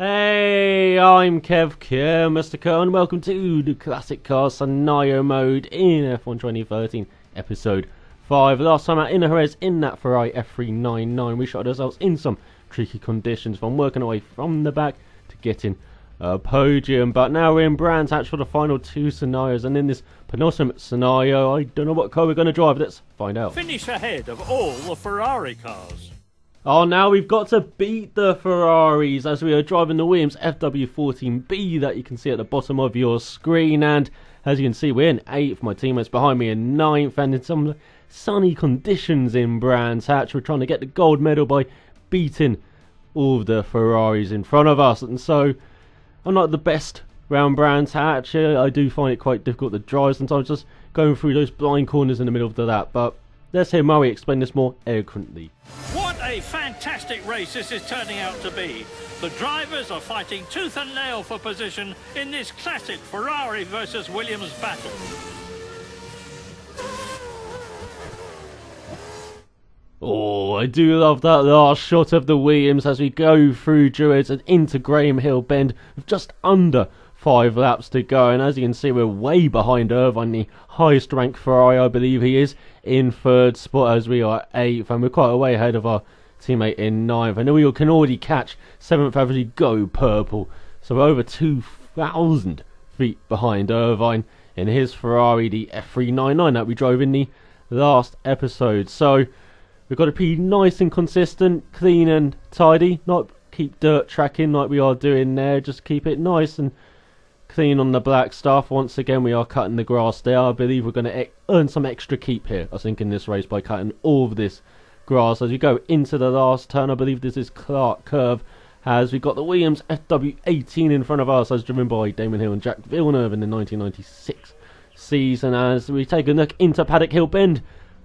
Hey, I'm Kev, Mr. Kerr, and welcome to the Classic Car Scenario Mode in F1 2013, Episode 5. Last time out in Jerez in that Ferrari F399, we shot ourselves in some tricky conditions from working away from the back to getting a podium. But now we're in Brands Hatch for the final two scenarios, and in this penultimate scenario, I don't know what car we're going to drive. Let's find out. Finish ahead of all the Ferrari cars. Oh, now we've got to beat the Ferraris as we are driving the Williams FW14B that you can see at the bottom of your screen. And as you can see, we're in 8th. My teammates behind me in 9th. And in some sunny conditions in Brands Hatch, we're trying to get the gold medal by beating all of the Ferraris in front of us. And so, I'm not the best round Brands Hatch. I do find it quite difficult to drive sometimes, just going through those blind corners in the middle of that. But let's hear Murray explain this more eloquently. What a fantastic race this is turning out to be. The drivers are fighting tooth and nail for position in this classic Ferrari versus Williams battle. Oh, I do love that last shot of the Williams as we go through Druids and into Graham Hill Bend with just under 5 laps to go. And as you can see, we're way behind Irvine, the highest ranked Ferrari, I believe he is, in 3rd spot as we are 8th. And we're quite a way ahead of our teammate in 9th. And we can already catch 7th as we go purple. So we're over 2,000 feet behind Irvine in his Ferrari, the F399 that we drove in the last episode. So we've got to be nice and consistent, clean and tidy. Not keep dirt tracking like we are doing there. Just keep it nice and clean on the black stuff. Once again, we are cutting the grass there. I believe we're going to earn some extra keep here, I think, in this race by cutting all of this grass. As we go into the last turn, I believe this is Clark Curve, as we've got the Williams FW18 in front of us, as driven by Damon Hill and Jack Villeneuve in the 1996 season. As we take a look into Paddock Hill Bend,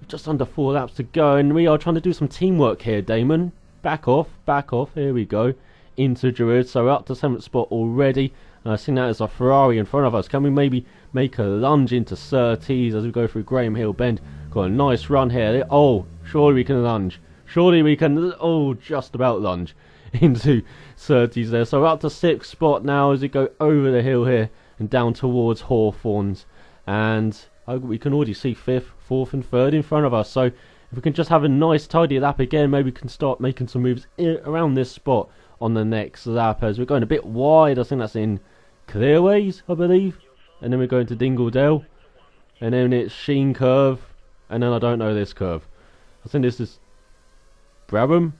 just under 4 laps to go, and we are trying to do some teamwork here, Damon. Back off, here we go, into Druid. So we're up to 7th spot already. I've seen that as a Ferrari in front of us. Can we maybe make a lunge into Surtees as we go through Graham Hill Bend? Got a nice run here. Oh, surely we can lunge. Surely we can, just about lunge into Surtees there. So we're up to 6th spot now as we go over the hill here and down towards Hawthorns. And we can already see 5th, 4th and 3rd in front of us. So if we can just have a nice tidy lap again, maybe we can start making some moves around this spot on the next lap as we're going a bit wide. I think that's in Clearways, I believe, and then we're going to Dingledale, and then it's Sheen Curve, and then I don't know this curve. I think this is Brabham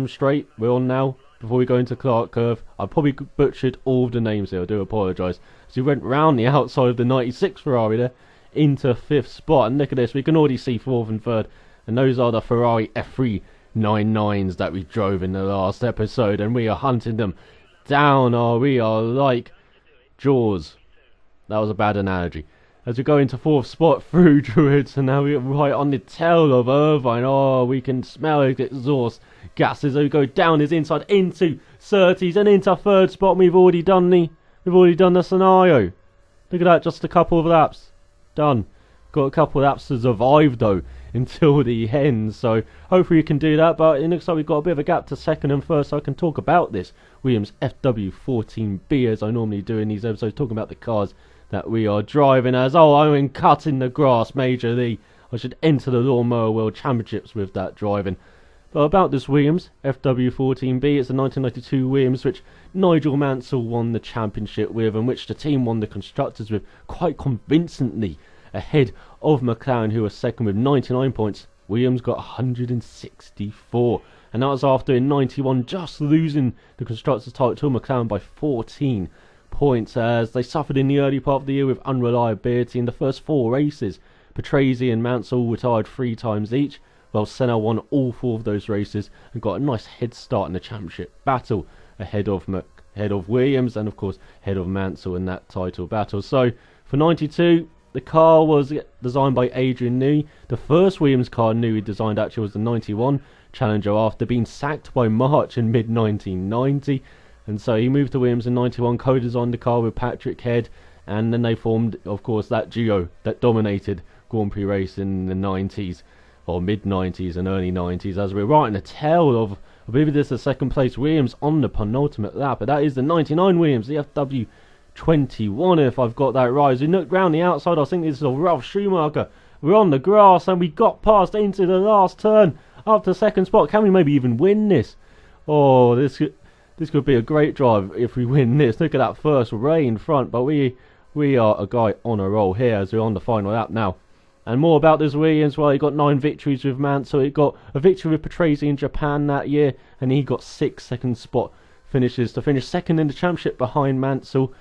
Straight we're on now before we go into Clark Curve. I probably butchered all of the names here, I do apologise. So we went round the outside of the 96 Ferrari there into 5th spot, and look at this, we can already see 4th and 3rd, and those are the Ferrari F399s that we drove in the last episode, and we are hunting them down. We are like Jaws. That was a bad analogy. As we go into 4th spot through Druids, and now we're right on the tail of Irvine. Oh, we can smell his exhaust gases as we go down his inside into Surtees and into 3rd spot. We've already done the scenario. Look at that, just a couple of laps done. Got a couple of laps to survive though until the end, so hopefully you can do that. But it looks like we've got a bit of a gap to 2nd and 1st, so I can talk about this Williams FW14B as I normally do in these episodes, talking about the cars that we are driving as. I'm cutting the grass majorly. I should enter the Lawnmower World Championships with that driving. But about this Williams FW14B, it's a 1992 Williams which Nigel Mansell won the championship with, and which the team won the constructors with quite convincingly, ahead of McLaren, who was 2nd with 99 points. Williams got 164, and that was after in 91 just losing the constructors title to McLaren by 14 points, as they suffered in the early part of the year with unreliability. In the first 4 races, Patrese and Mansell retired 3 times each, while Senna won all 4 of those races and got a nice head start in the championship battle ahead of Williams, and of course ahead of Mansell in that title battle. So for 92, the car was designed by Adrian Newey. The first Williams car Newey designed actually was the 91 Challenger after being sacked by March in mid-1990. And so he moved to Williams in 91, co-designed the car with Patrick Head, and then they formed, of course, that duo that dominated Grand Prix race in the 90s, or mid-90s and early 90s, as we're right in the tail I believe this is the second place Williams on the penultimate lap, but that is the 99 Williams, the FW21 if I've got that right. As we look round the outside, I think this is a Ralf Schumacher. We're on the grass and we got past into the last turn up to second spot. Can we maybe even win this? Oh, this could be a great drive if we win this. Look at that first ray in front, but we are a guy on a roll here as we're on the final lap now. And more about this Williams, well, he got 9 victories with Mansell. He got a victory with Patrese in Japan that year, and he got 6 second spot finishes to finish second in the championship behind Mansell,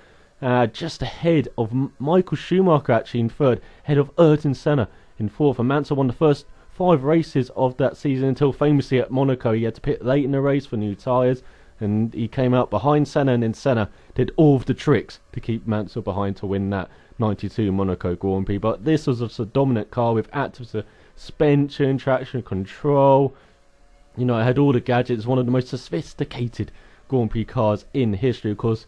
just ahead of Michael Schumacher actually in third, ahead of Ayrton Senna in fourth. And Mansell won the first 5 races of that season until famously at Monaco he had to pit late in the race for new tyres, and he came out behind Senna, and then Senna did all of the tricks to keep Mansell behind to win that 92 Monaco Grand Prix. But this was a dominant car with active suspension, traction control. You know, it had all the gadgets. One of the most sophisticated Grand Prix cars in history, because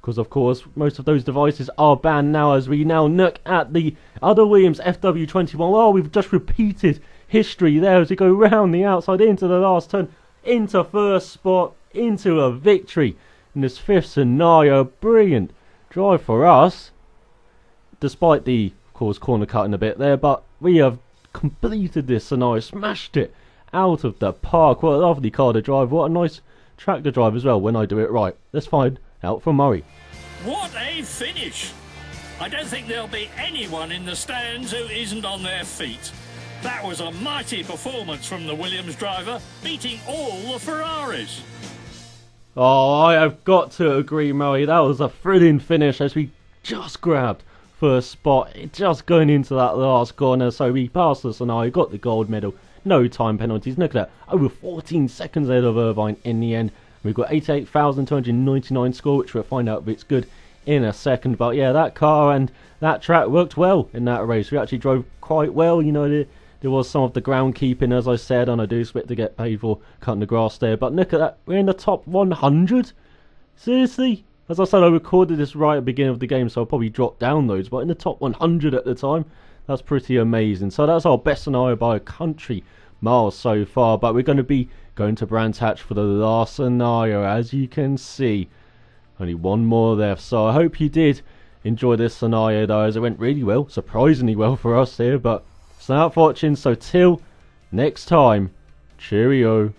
of course most of those devices are banned now. As we now look at the other Williams FW21, oh, we've just repeated history there as we go round the outside into the last turn, into first spot, into a victory in this fifth scenario. Brilliant drive for us, despite the, of course, corner cutting a bit there, but we have completed this scenario, smashed it out of the park. What a lovely car to drive, what a nice track to drive as well when I do it right. Let's find out from Murray. What a finish! I don't think there'll be anyone in the stands who isn't on their feet. That was a mighty performance from the Williams driver, beating all the Ferraris. Oh, I have got to agree, Murray. That was a thrilling finish as we just grabbed first spot, just going into that last corner. So we passed the scenario, got the gold medal, no time penalties. Look at that, over 14 seconds ahead of Irvine in the end. We've got 88,299 score, which we'll find out if it's good in a second. But yeah, that car and that track worked well in that race. We actually drove quite well. You know, there was some of the ground keeping, as I said, and I do expect to get paid for cutting the grass there. But look at that, we're in the top 100. Seriously? As I said, I recorded this right at the beginning of the game, so I'll probably drop down those. But in the top 100 at the time, that's pretty amazing. So that's our best scenario by a country mile so far. But we're going to be going to Brands Hatch for the last scenario, as you can see. Only one more left. So I hope you did enjoy this scenario, though, as it went really well. Surprisingly well for us here. But thanks for watching. So till next time, cheerio.